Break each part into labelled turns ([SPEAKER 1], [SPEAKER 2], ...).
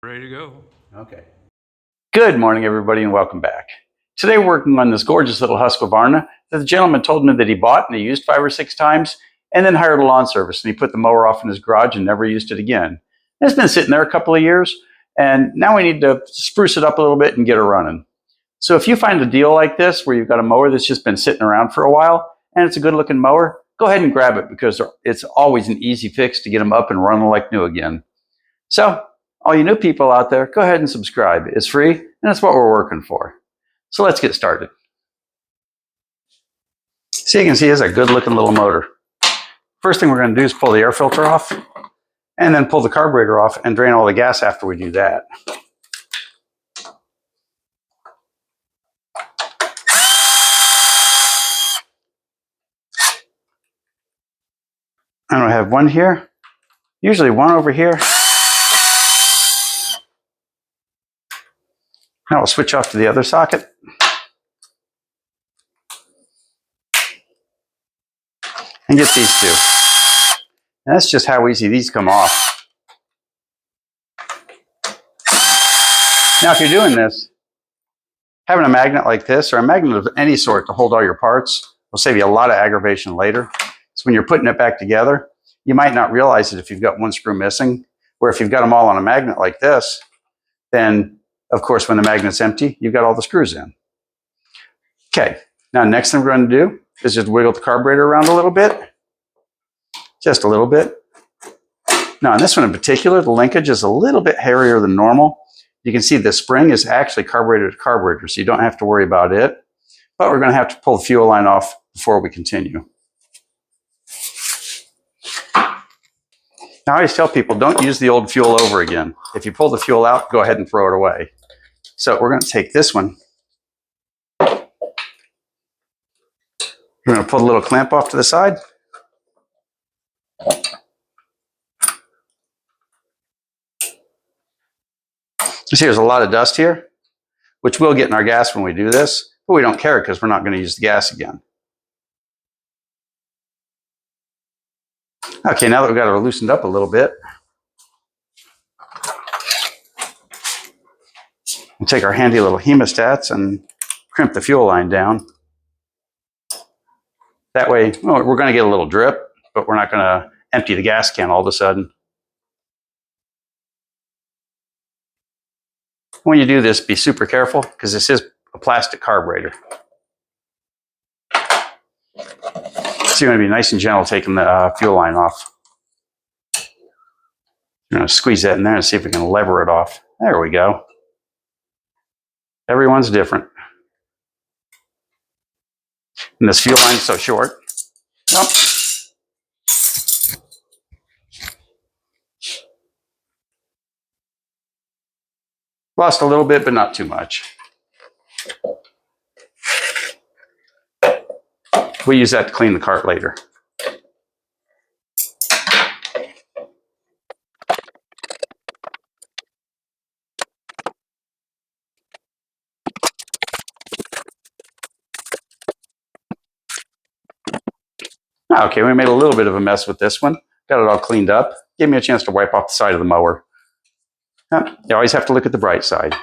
[SPEAKER 1] Ready to go.
[SPEAKER 2] Okay. Good morning, everybody, and welcome back. Today we're working on this gorgeous little Husqvarna that the gentleman told me that he bought and he used 5 or 6 times and then hired a lawn service, and he put the mower off in his garage and never used it again. And it's been sitting there a couple of years, and now we need to spruce it up a little bit and get it running. So if you find a deal like this where you've got a mower that's just been sitting around for a while and it's a good looking mower, go ahead and grab it, because it's always an easy fix to get them up and running like new again. So all you new people out there, go ahead and subscribe. It's free, and that's what we're working for. So let's get started. So you can see it's a good looking little motor. First thing we're going to do is pull the air filter off, and then pull the carburetor off and drain all the gas after we do that. And I have one here, usually one over here. Now we'll switch off to the other socket. And get these two. And that's just how easy these come off. Now if you're doing this, having a magnet like this, or a magnet of any sort to hold all your parts, will save you a lot of aggravation later. So when you're putting it back together, you might not realize it if you've got one screw missing, where if you've got them all on a magnet like this, then of course when the magnet's empty, you've got all the screws in. Okay, now next thing we're going to do is just wiggle the carburetor around a little bit. Just a little bit. Now, on this one in particular, the linkage is a little bit hairier than normal. You can see the spring is actually carburetor to carburetor, so you don't have to worry about it. But we're going to have to pull the fuel line off before we continue. Now, I always tell people, don't use the old fuel over again. If you pull the fuel out, go ahead and throw it away. So we're going to take this one. We're going to pull the little clamp off to the side. You see there's a lot of dust here, which will get in our gas when we do this, but we don't care because we're not going to use the gas again. Okay, now that we've got it loosened up a little bit, we'll take our handy little hemostats and crimp the fuel line down. That way, well, we're going to get a little drip, but we're not going to empty the gas can all of a sudden. When you do this, be super careful, because this is a plastic carburetor. So you're going to be nice and gentle taking the fuel line off. I'm going to squeeze that in there and see if we can lever it off. There we go. Everyone's different. And this fuel line is so short. Nope. Lost a little bit, but not too much. We'll use that to clean the cart later. Okay, we made a little bit of a mess with this one. Got it all cleaned up. Gave me a chance to wipe off the side of the mower. You always have to look at the bright side.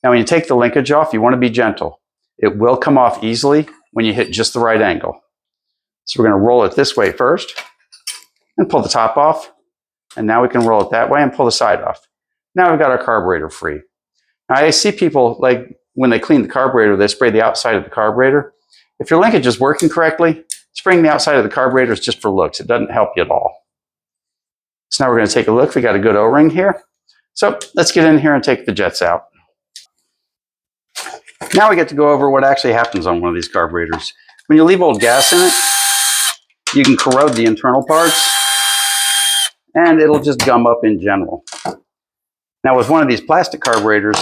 [SPEAKER 2] Now, when you take the linkage off, you want to be gentle. It will come off easily when you hit just the right angle. So we're going to roll it this way first and pull the top off. And now we can roll it that way and pull the side off. Now we've got our carburetor free. Now, I see people, like when they clean the carburetor, they spray the outside of the carburetor. If your linkage is working correctly, spraying the outside of the carburetor is just for looks. It doesn't help you at all. So now we're going to take a look. We got a good O-ring here. So let's get in here and take the jets out. Now we get to go over what actually happens on one of these carburetors. When you leave old gas in it, you can corrode the internal parts, and it'll just gum up in general. Now with one of these plastic carburetors,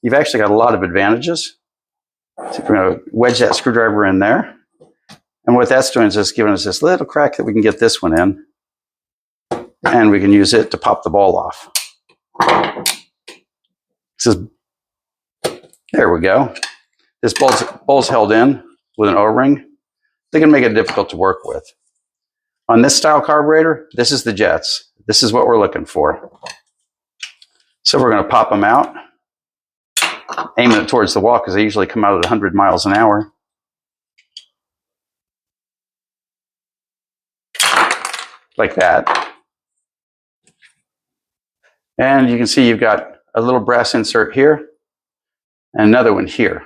[SPEAKER 2] you've actually got a lot of advantages. So we're going to wedge that screwdriver in there. And what that's doing is just giving us this little crack that we can get this one in, and we can use it to pop the ball off. There we go. This ball's held in with an O-ring. They can make it difficult to work with. On this style carburetor, this is the jets. This is what we're looking for. So we're going to pop them out, aiming it towards the wall because they usually come out at 100 miles an hour. Like that. And you can see you've got a little brass insert here and another one here.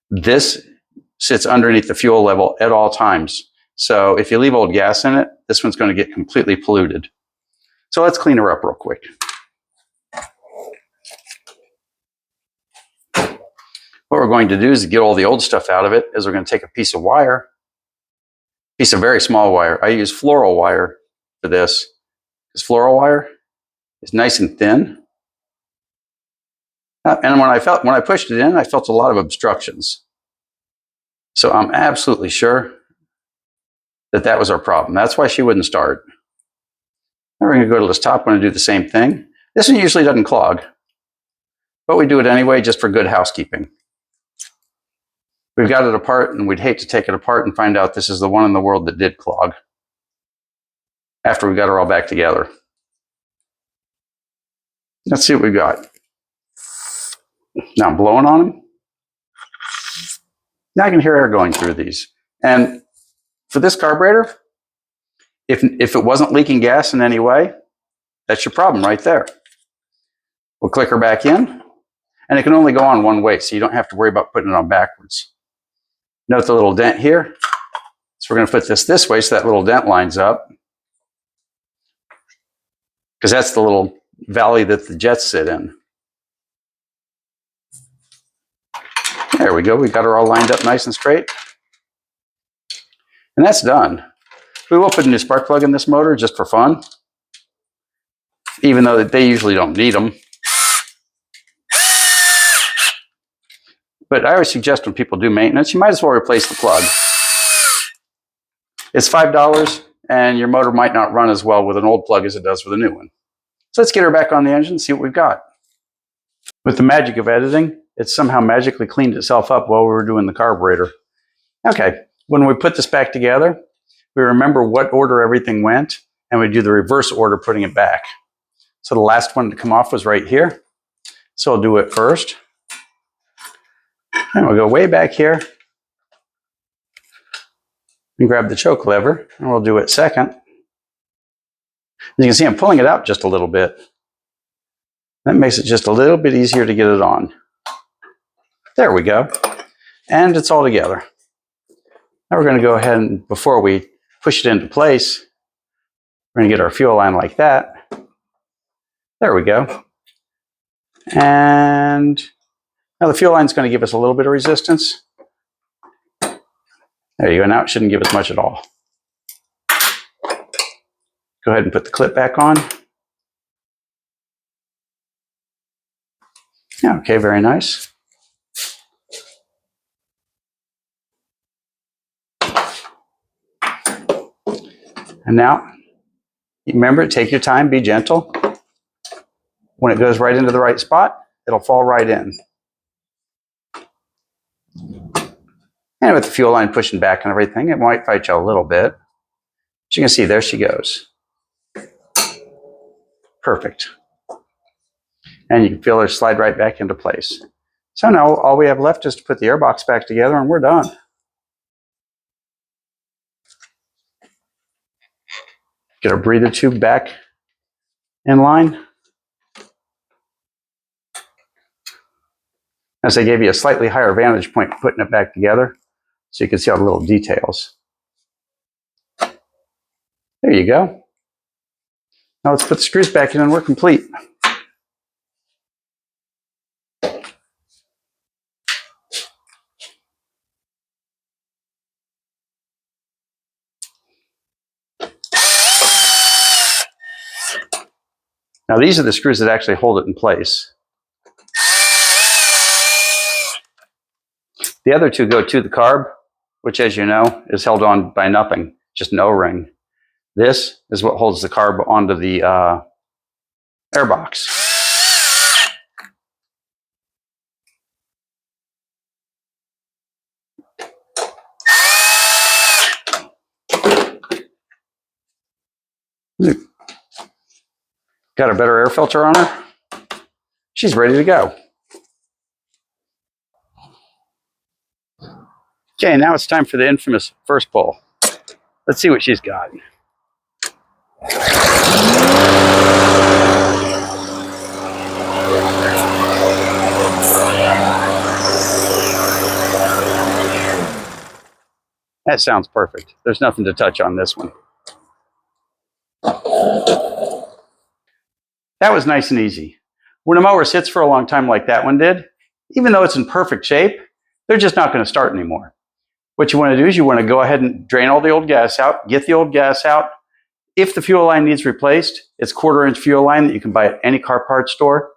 [SPEAKER 2] This sits underneath the fuel level at all times. So if you leave old gas in it, this one's going to get completely polluted. So let's clean her up real quick. What we're going to do is to get all the old stuff out of it is we're going to take a piece of wire, piece of very small wire. I use floral wire for this because floral wire is nice and thin. And when I pushed it in, I felt a lot of obstructions. So I'm absolutely sure that that was our problem. That's why she wouldn't start. Now we're going to go to this top one and do the same thing. This one usually doesn't clog, but we do it anyway just for good housekeeping. We've got it apart, and we'd hate to take it apart and find out this is the one in the world that did clog after we got her all back together. Let's see what we got. Now I'm blowing on them. Now I can hear air going through these. And for this carburetor, if it wasn't leaking gas in any way, that's your problem right there. We'll click her back in, and it can only go on one way, so you don't have to worry about putting it on backwards. Note the little dent here. So we're going to put this way so that little dent lines up, because that's the little valley that the jets sit in. There we go. We got her all lined up nice and straight. And that's done. We will put a new spark plug in this motor just for fun, even though they usually don't need them. But I always suggest when people do maintenance, you might as well replace the plug. It's $5, and your motor might not run as well with an old plug as it does with a new one. So let's get her back on the engine and see what we've got. With the magic of editing, it somehow magically cleaned itself up while we were doing the carburetor. Okay, when we put this back together, we remember what order everything went, and we do the reverse order putting it back. So the last one to come off was right here. So I'll do it first. And we'll go way back here and grab the choke lever, and we'll do it second. As you can see, I'm pulling it out just a little bit. That makes it just a little bit easier to get it on. There we go. And it's all together. Now we're going to go ahead and, before we push it into place, we're going to get our fuel line like that. There we go. And now the fuel line is going to give us a little bit of resistance. There you go. Now it shouldn't give us much at all. Go ahead and put the clip back on. Okay, very nice. And now, remember, take your time, be gentle. When it goes right into the right spot, it'll fall right in. And with the fuel line pushing back and everything, it might fight you a little bit. As you can see, there she goes. Perfect. And you can feel her slide right back into place. So now all we have left is to put the airbox back together, and we're done. Get our breather tube back in line. As I gave you a slightly higher vantage point for putting it back together, so you can see all the little details. There you go. Now let's put the screws back in and we're complete. Now these are the screws that actually hold it in place. The other two go to the carb, which, as you know, is held on by nothing, just an O-ring. This is what holds the carb onto the airbox. Got a better air filter on her. She's ready to go. Okay, now it's time for the infamous first pull. Let's see what she's got. That sounds perfect. There's nothing to touch on this one. That was nice and easy. When a mower sits for a long time like that one did, even though it's in perfect shape, they're just not going to start anymore. What you want to do is you want to go ahead and drain all the old gas out, get the old gas out. If the fuel line needs replaced, it's 1/4-inch fuel line that you can buy at any car parts store.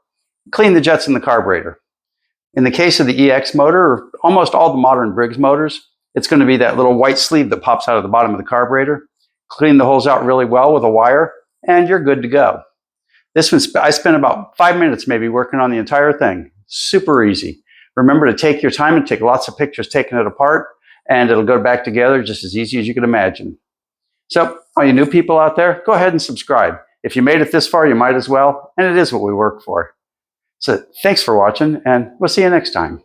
[SPEAKER 2] Clean the jets in the carburetor. In the case of the EX motor, or almost all the modern Briggs motors, it's going to be that little white sleeve that pops out of the bottom of the carburetor. Clean the holes out really well with a wire, and you're good to go. This one, I spent about 5 minutes maybe working on the entire thing. Super easy. Remember to take your time and take lots of pictures taking it apart, and it'll go back together just as easy as you can imagine. So, all you new people out there, go ahead and subscribe. If you made it this far, you might as well, and it is what we work for. So, thanks for watching, and we'll see you next time.